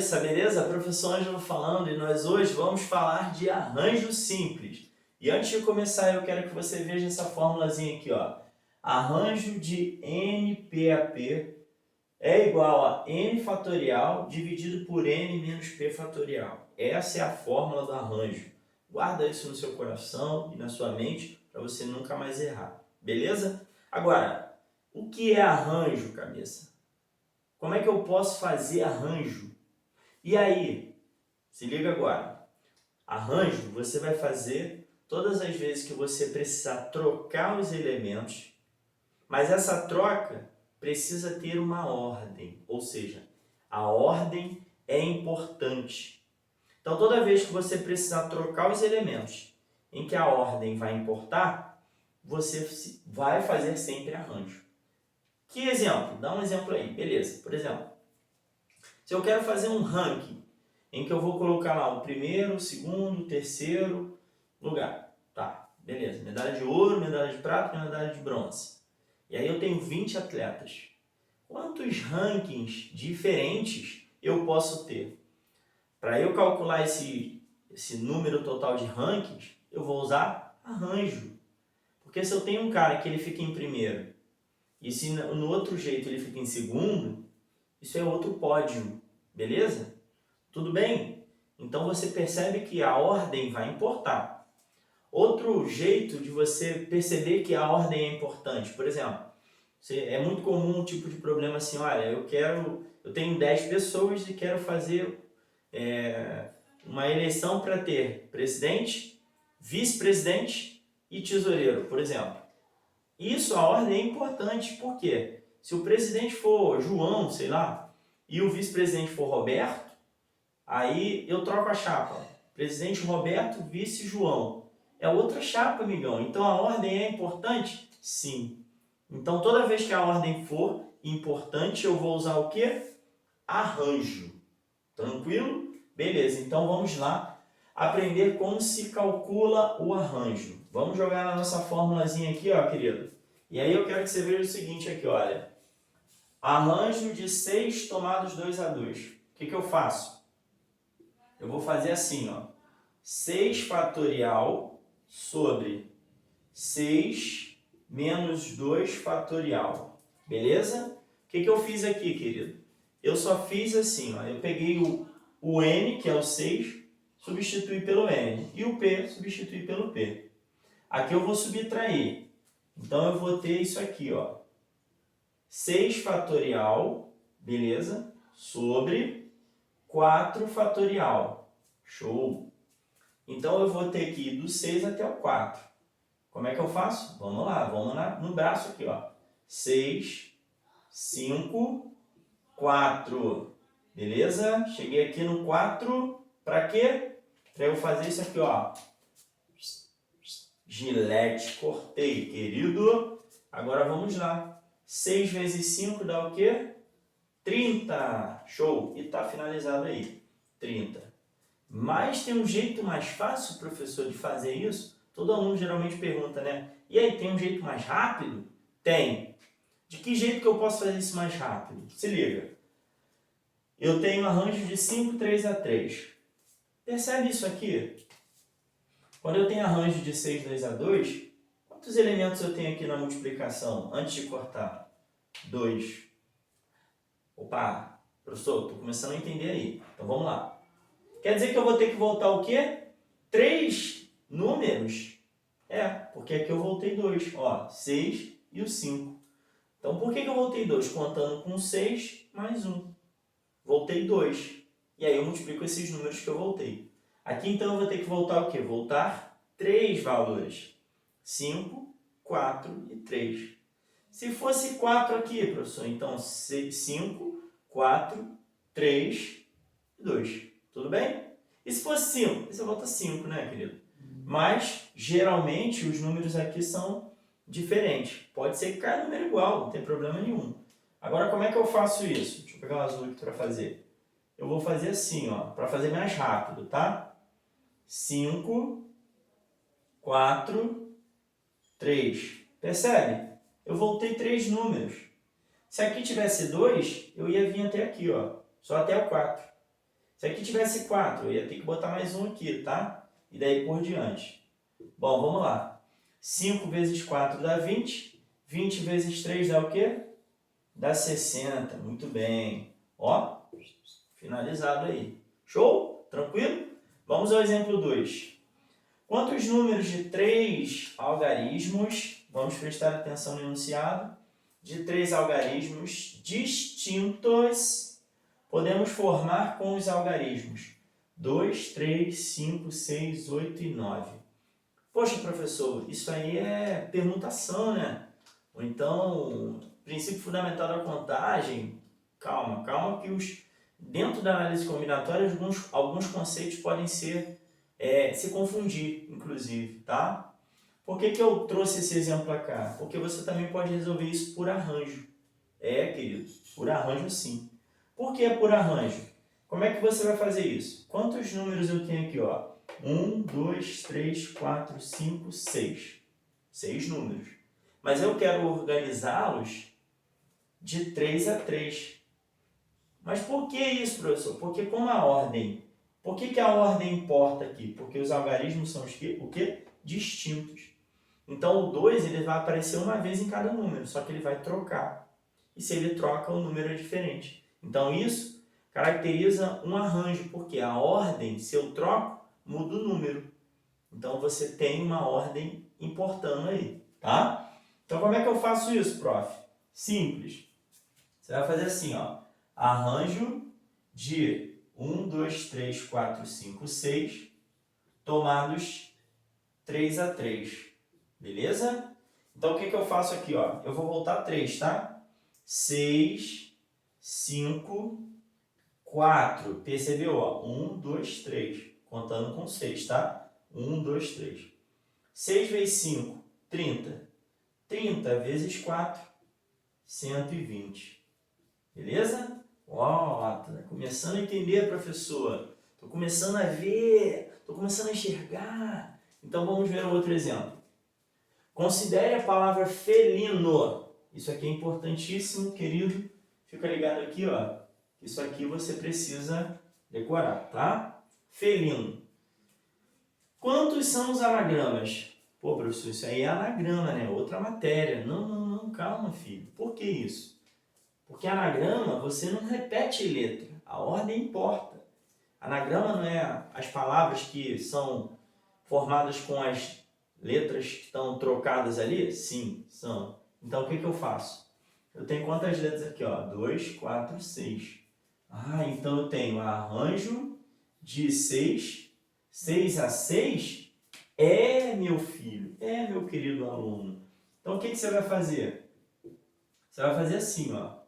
cabeça, beleza? Professor Ângelo falando e nós hoje vamos falar de arranjo simples. E antes de começar, eu quero que você veja essa formulazinha aqui, ó. Arranjo de NPAP é igual a N fatorial dividido por N menos P fatorial. Essa é a fórmula do arranjo. Guarda isso no seu coração e na sua mente para você nunca mais errar, beleza? Agora, o que é arranjo, cabeça? Como é que eu posso fazer arranjo? E aí, se liga agora. Arranjo você vai fazer todas as vezes que você precisar trocar os elementos, mas essa troca precisa ter uma ordem, ou seja, a ordem é importante. Então, toda vez que você precisar trocar os elementos em que a ordem vai importar, você vai fazer sempre arranjo. Que exemplo? Dá um exemplo aí, beleza. Por exemplo, se eu quero fazer um ranking em que eu vou colocar lá o primeiro, o segundo, o terceiro lugar. Tá, beleza. Medalha de ouro, medalha de prata e medalha de bronze. E aí eu tenho 20 atletas. Quantos rankings diferentes eu posso ter? Para eu calcular esse número total de rankings, eu vou usar arranjo. Porque se eu tenho um cara que ele fica em primeiro e se no outro jeito ele fica em segundo, isso é outro pódio, beleza? Tudo bem? Então você percebe que a ordem vai importar. Outro jeito de você perceber que a ordem é importante, por exemplo, é muito comum um tipo de problema assim, olha, eu tenho 10 pessoas e quero fazer uma eleição para ter presidente, vice-presidente e tesoureiro, por exemplo. Isso, a ordem é importante, por quê? Se o presidente for João, sei lá, e o vice-presidente for Roberto, aí eu troco a chapa. Presidente Roberto, vice João. É outra chapa, amigão. Então a ordem é importante? Sim. Então toda vez que a ordem for importante, eu vou usar o quê? Arranjo. Tranquilo? Beleza, então vamos lá aprender como se calcula o arranjo. Vamos jogar na nossa formulazinha aqui, ó, querido. E aí eu quero que você veja o seguinte aqui, olha. Arranjo de 6 tomados 2/2. O que eu faço? Eu vou fazer assim, ó. 6 fatorial sobre 6 menos 2 fatorial. Beleza? O que eu fiz aqui, querido? Eu só fiz assim, ó. Eu peguei o N, que é o 6, substituí pelo N. E o P, substituí pelo P. Aqui eu vou subtrair. Então eu vou ter isso aqui, ó. 6 fatorial, beleza? Sobre 4 fatorial. Show! Então eu vou ter que ir do 6 até o 4. Como é que eu faço? Vamos lá no braço aqui, ó. 6, 5, 4. Beleza? Cheguei aqui no 4. Para quê? Para eu fazer isso aqui, ó. Gilete, cortei, querido. Agora vamos lá. 6 vezes 5 dá o quê? 30. Show! E tá finalizado aí. 30. Mas tem um jeito mais fácil, professor, de fazer isso? Todo aluno geralmente pergunta, né? E aí, tem um jeito mais rápido? Tem. De que jeito que eu posso fazer isso mais rápido? Se liga. Eu tenho arranjo de 5, 3/3. Percebe isso aqui? Quando eu tenho arranjo de 6, 2/2, quantos elementos eu tenho aqui na multiplicação antes de cortar? 2. Opa, professor, estou começando a entender aí. Então vamos lá. Quer dizer que eu vou ter que voltar o quê? 3 números? Porque aqui eu voltei 2. Ó, 6 e o 5. Então por que eu voltei 2? Contando com 6 mais 1. Voltei 2. E aí eu multiplico esses números que eu voltei. Aqui então eu vou ter que voltar o quê? Voltar 3 valores. 5, 4 e 3. Se fosse 4 aqui, professor, então 5, 4, 3 e 2. Tudo bem? E se fosse 5? Você volta 5, né, querido? Mas, geralmente, os números aqui são diferentes. Pode ser que caia número igual, não tem problema nenhum. Agora, como é que eu faço isso? Deixa eu pegar o azul aqui para fazer. Eu vou fazer assim, ó, para fazer mais rápido, tá? 5, 4, 3. Percebe? Eu voltei 3 números. Se aqui tivesse 2, eu ia vir até aqui, ó, só até o 4. Se aqui tivesse 4, eu ia ter que botar mais um aqui, tá? E daí por diante. Bom, vamos lá. 5 vezes 4 dá 20. 20 vezes 3 dá o quê? Dá 60. Muito bem. Ó, finalizado aí. Show? Tranquilo? Vamos ao exemplo 2. Quantos números de 3 algarismos, vamos prestar atenção no enunciado, de 3 algarismos distintos podemos formar com os algarismos 2, 3, 5, 6, 8 e 9? Poxa, professor, isso aí é permutação, né? Ou então, princípio fundamental da contagem. Calma, que dentro da análise combinatória alguns conceitos podem se confundir, inclusive, tá? Por que eu trouxe esse exemplo para cá? Porque você também pode resolver isso por arranjo. Querido, por arranjo sim. Por que por arranjo? Como é que você vai fazer isso? Quantos números eu tenho aqui, ó? 1, 2, 3, 4, 5, 6. 6 números. Mas eu quero organizá-los de 3 a 3. Mas por que isso, professor? Porque como a ordem... Por que a ordem importa aqui? Porque os algarismos são o quê? Distintos. Então o 2 ele vai aparecer uma vez em cada número, só que ele vai trocar. E se ele troca, o número é diferente. Então isso caracteriza um arranjo, porque a ordem, se eu troco, muda o número. Então você tem uma ordem importando aí, tá? Então como é que eu faço isso, prof? Simples. Você vai fazer assim, ó. Arranjo de 1, 2, 3, 4, 5, 6, tomados 3 a 3. Beleza? Então o que eu faço aqui, ó? Eu vou voltar 3, tá? 6, 5, 4. Percebeu, ó? 1, 2, 3. Contando com 6, tá? 1, 2, 3. 6 vezes 5, 30. 30 vezes 4, 120. Beleza? Ó, tá começando a entender, professor. Tô começando a ver, tô começando a enxergar. Então vamos ver outro exemplo. Considere a palavra felino. Isso aqui é importantíssimo, querido. Fica ligado aqui, ó. Isso aqui você precisa decorar, tá? Felino. Quantos são os anagramas? Pô, professor, isso aí é anagrama, né? Outra matéria. Não, calma, filho. Por que isso? Porque anagrama, você não repete letra. A ordem importa. Anagrama não é as palavras que são formadas com as letras que estão trocadas ali? Sim, são. Então, o que eu faço? Eu tenho quantas letras aqui, ó? 2, 4, 6. Então eu tenho arranjo de 6. 6 a 6 meu filho, meu querido aluno. Então, o que você vai fazer? Você vai fazer assim, ó.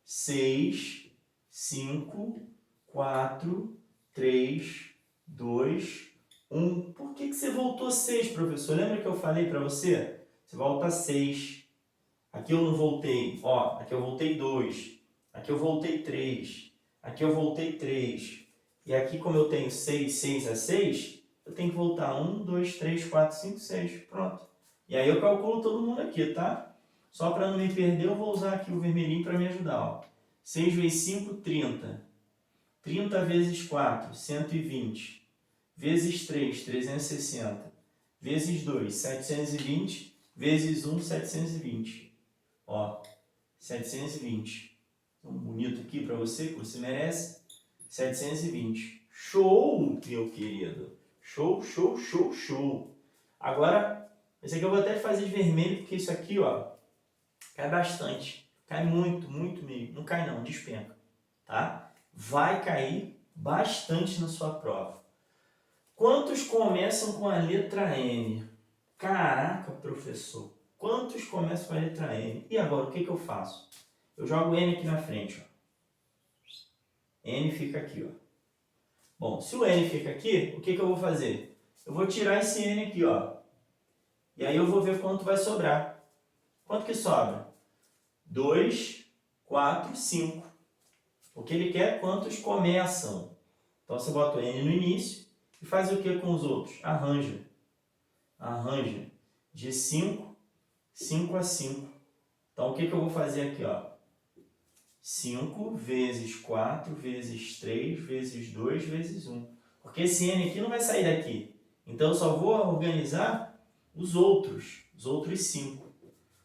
6, 5, 4, 3, 2, 1. Por que você voltou 6, professor? Lembra que eu falei para você? Você volta 6. Aqui eu não voltei. Ó, aqui eu voltei 2. Aqui eu voltei 3. Aqui eu voltei 3. E aqui, como eu tenho 6, 6 a 6, eu tenho que voltar 1, 2, 3, 4, 5, 6. Pronto. E aí eu calculo todo mundo aqui, tá? Só para não me perder, eu vou usar aqui o vermelhinho para me ajudar. Ó. 6 vezes 5, 30. 30 vezes 4, 120. Vezes 3, 360. Vezes 2, 720. Vezes 1, 720. Ó, 720. Então, bonito aqui para você, que você merece. 720. Show, meu querido. Show, show, show, show. Agora, esse aqui eu vou até fazer de vermelho, porque isso aqui, ó, cai bastante. Cai muito, muito mesmo. Não cai não, despenca. Tá? Vai cair bastante na sua prova. Quantos começam com a letra N? Caraca, professor. Quantos começam com a letra N? E agora, o que eu faço? Eu jogo N aqui na frente, ó. N fica aqui, ó. Bom, se o N fica aqui, o que eu vou fazer? Eu vou tirar esse N aqui, ó. E aí eu vou ver quanto vai sobrar. Quanto que sobra? 2, 4, 5. O que ele quer é quantos começam. Então você bota o N no início e faz o que com os outros? Arranja. Arranja. De 5, 5 a 5. Então o que eu vou fazer aqui, ó? 5 vezes 4 vezes 3 vezes 2 vezes 1. Porque esse n aqui não vai sair daqui. Então, eu só vou organizar os outros 5.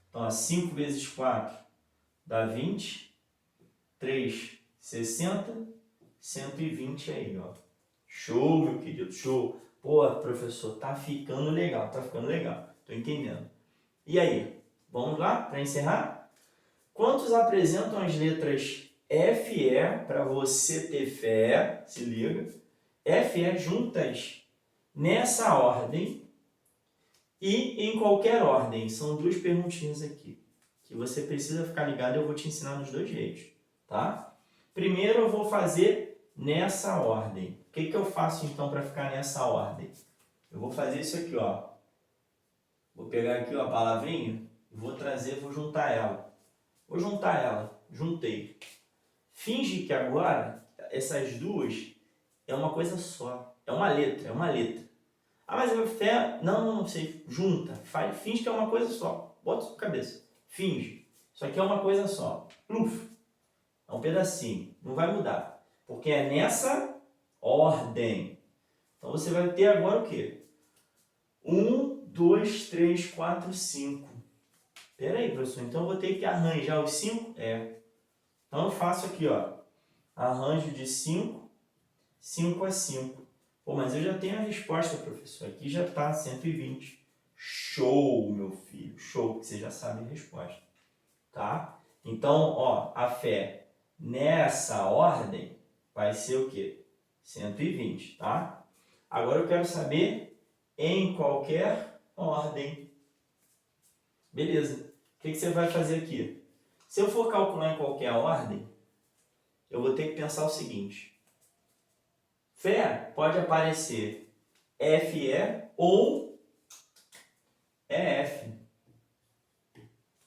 Então, 5 vezes 4 dá 20. 3, 60. 120 aí, ó. Show, meu querido, show. Pô, professor, tá ficando legal, tá ficando legal. Tô entendendo. E aí, vamos lá para encerrar? Quantos apresentam as letras F e E para você ter fé? Se liga. F e E juntas nessa ordem e em qualquer ordem. São duas perguntinhas aqui que você precisa ficar ligado e eu vou te ensinar nos dois jeitos, tá? Primeiro eu vou fazer nessa ordem. O que eu faço então para ficar nessa ordem? Eu vou fazer isso aqui, ó. Vou pegar aqui ó, a palavrinha e vou trazer, vou juntar ela. Vou juntar ela. Juntei. Finge que agora essas duas é uma coisa só. É uma letra, é uma letra. Ah, mas eu fé... Não sei. Junta. Finge que é uma coisa só. Bota isso na cabeça. Finge. Isso aqui é uma coisa só. Pluf. É um pedacinho. Não vai mudar. Porque é nessa ordem. Então você vai ter agora o quê? 1, 2, 3, 4, 5. Pera aí, professor. Então eu vou ter que arranjar os 5? É. Então eu faço aqui, ó. Arranjo de 5. 5 a 5. Pô, mas eu já tenho a resposta, professor. Aqui já está 120. Show, meu filho. Show, que você já sabe a resposta. Tá? Então, ó, a fé nessa ordem vai ser o quê? 120, tá? Agora eu quero saber em qualquer ordem. Beleza. O que você vai fazer aqui? Se eu for calcular em qualquer ordem, eu vou ter que pensar o seguinte. Fé pode aparecer FE ou EF.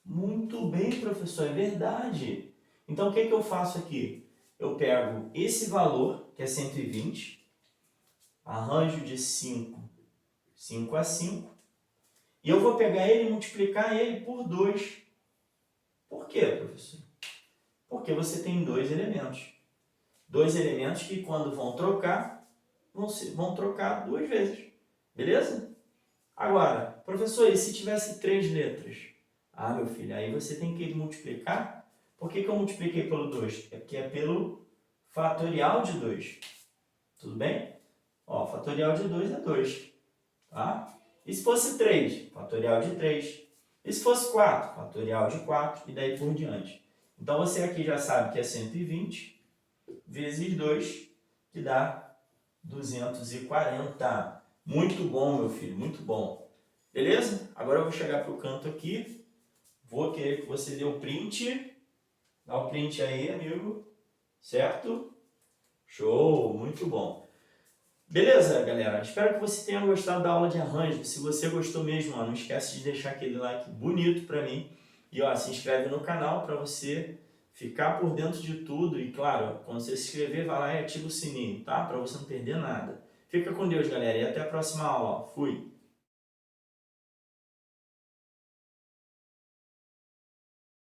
Muito bem, professor, é verdade. Então, o que eu faço aqui? Eu pego esse valor, que é 120, arranjo de 5, 5 a 5, e eu vou pegar ele e multiplicar ele por 2. Por quê, professor? Porque você tem dois elementos. Dois elementos que, quando vão trocar, vão trocar duas vezes. Beleza? Agora, professor, e se tivesse 3 letras? Ah, meu filho, aí você tem que multiplicar. Por que eu multipliquei pelo 2? É porque é pelo fatorial de 2. Tudo bem? Ó, fatorial de 2 é 2. Tá? E se fosse 3? Fatorial de 3. E se fosse 4? Fatorial de 4 e daí por diante. Então você aqui já sabe que é 120 vezes 2, que dá 240. Muito bom, meu filho, muito bom. Beleza? Agora eu vou chegar para o canto aqui. Vou querer que você dê o print. Dá o print aí, amigo. Certo? Show, muito bom. Beleza, galera? Espero que você tenha gostado da aula de arranjo. Se você gostou mesmo, ó, não esquece de deixar aquele like bonito para mim. E ó, se inscreve no canal para você ficar por dentro de tudo. E claro, quando você se inscrever, vai lá e ativa o sininho, tá? Para você não perder nada. Fica com Deus, galera. E até a próxima aula. Ó. Fui!